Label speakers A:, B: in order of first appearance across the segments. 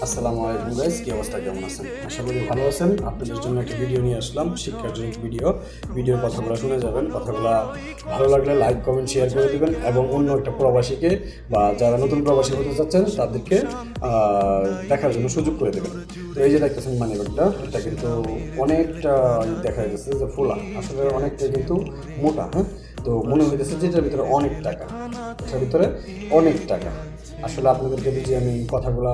A: আসসালামু আলাইকুম গাইস, কি অবস্থা, কেমন আছেন? আশা করি ভালো আছেন। আপনাদের জন্য একটা ভিডিও নিয়ে আসলাম, শিক্ষাজনক ভিডিওর কথাগুলো শুনে যাবেন। কথাগুলো ভালো লাগলে লাইক কমেন্ট শেয়ার করে দেবেন এবং অন্য একটা প্রবাসীকে বা যারা নতুন প্রবাসী হতে চাচ্ছেন তাদেরকে দেখার জন্য সুযোগ করে দেবেন। তো এই যে দেখতেছেন মানি ব্যাগটা, এটা কিন্তু অনেকটা দেখা যাচ্ছে যে ফোলা, আসলে অনেকটা কিন্তু মোটা। হ্যাঁ, তো মনে হইতেছে যে এটার ভিতরে অনেক টাকা, এটার ভিতরে অনেক টাকা। আসলে আপনাদেরকে যদি আমি কথাগুলা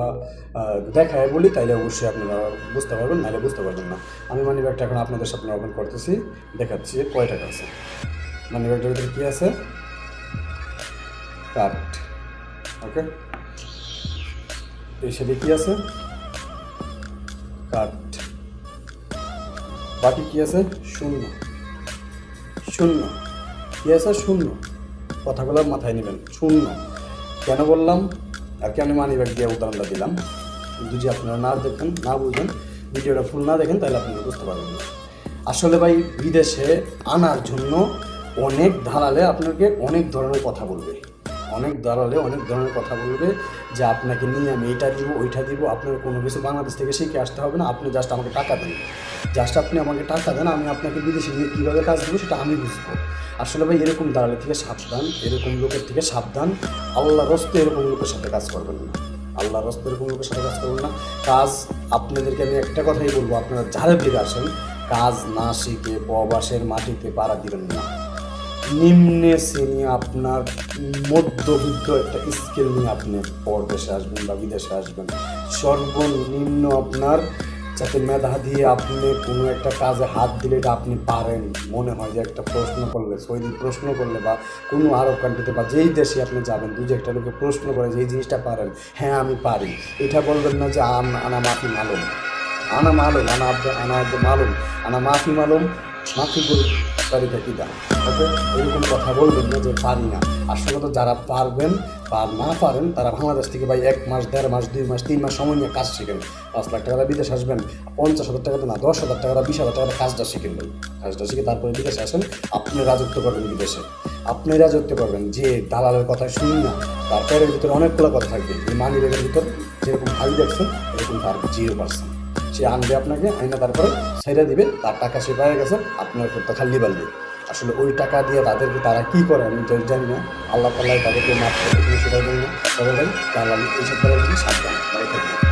A: দেখায় বলি তাইলে অবশ্যই আপনারা বুঝতে পারবেন, নাহলে বুঝতে পারবেন না। আমি মানি ব্যাগটা এখন আপনাদের সামনে ওপেন করতেছি, দেখাচ্ছি কয় টাকা আছে। মানি ব্যাগটার ভিতরে কী আছে? কার্ড। ওকে, এই সাথে কী আছে? কার্ড। বাকি কী আছে? শূন্য। শূন্য কী আছে? শূন্য। কথাগুলো মাথায় নেবেন, শূন্য। কেন বললাম আর কেন মানি ব্যাগ দিয়ে উদাহরণটা দিলাম, যদি আপনারা না দেখেন, না বুঝেন, ভিডিওটা ফুল না দেখেন, তাহলে আপনারা বুঝতে পারবেন না। আসলে ভাই, বিদেশে আনার জন্য অনেক দালালে আপনাকে অনেক ধরনের কথা বলবে, অনেক দালালে অনেক ধরনের কথা বলবে যে আপনাকে নিয়ে আমি এইটা দিব, ওইটা দিব। আপনার কোনো কিছু বাংলাদেশ থেকে শিখে আসতে হবে না, আপনি জাস্ট আমাকে টাকা দেন। জাস্ট আপনি আমাকে টাকা দেন, আমি আপনাকে বিদেশে নিয়ে কীভাবে কাজ দেবো সেটা আমি বুঝবো। আসলে ভাই, এরকম দালালের থেকে সাবধান, এরকম লোকের থেকে সাবধান। আল্লাহর রাস্তে এরকম লোকের সাথে কাজ করবেন না, আল্লাহর রাস্তে এরকম লোকের সাথে কাজ করবেন না। কাজ, আপনাদেরকে আমি একটা কথাই বলবো, আপনারা যারা ফিরে আসেন, কাজ না শিখে প্রবাসের মাটিতে পাড়া দিবেন না। নিম্নে শ্রেণী আপনার মধ্যবিত্ত একটা স্কিল নিয়ে আপনি পরদেশে আসবেন বা বিদেশে আসবেন। সর্বনিম্ন আপনার যাতে মেধা দিয়ে আপনি কোনো একটা কাজে হাত দিলে এটা আপনি পারেন, মনে হয় যে একটা প্রশ্ন করলে, সৌদি প্রশ্ন করলে বা কোনো আরব কান্ট্রিতে বা যেই দেশে আপনি যাবেন, দুই যে একটা লোকে প্রশ্ন করে যে এই জিনিসটা পারেন, হ্যাঁ আমি পারি, এটা বলবেন না যে আনা মাফি মালুম, আনা মালুম, আনা মালুম, আনা মাফি মালুম, মাফি বল তারিখা কী দাম। ওকে, এরকম কথা বলবেন না যে পারি না। আসলে তো যারা পারবেন বা না পারেন তারা বাংলাদেশ থেকে ভাই 1 মাস, 1.5 মাস, 2 মাস, 3 মাস সময় নিয়ে কাজ শিখেন। 5 লাখ টাকা বিদেশ আসবেন, 50,000 টাকা না 10,000 টাকা 20,000 টাকা কাজটা শিখেন ভাই। কাজটা শিখে তারপরে বিদেশে আসেন, আপনি রাজত্ব করবেন বিদেশে, আপনি রাজত্ব করবেন। যে দালালের কথা শুনি না, তার পেটের ভিতরে অনেকগুলো কথা থাকবে। এই মানি ব্যাগের ভিতর যেরকম খালি দেখছেন এরকম তার 0%। সে আনবে আপনাকে, আইনা তারপরে ছেড়ে দিবে, তার টাকা সে পেয়ে গেছে, আপনার করতে খালি বাড়বে। আসলে ওই টাকা দিয়ে তাদেরকে তারা কী করে আমি তো জানি না, আল্লাহ তাআলাই তাদেরকে মাফ করে, সেটা জানি না। তবে ভাই, দালাল এইসব করার জন্য সাবধান, ভাই থাকবে।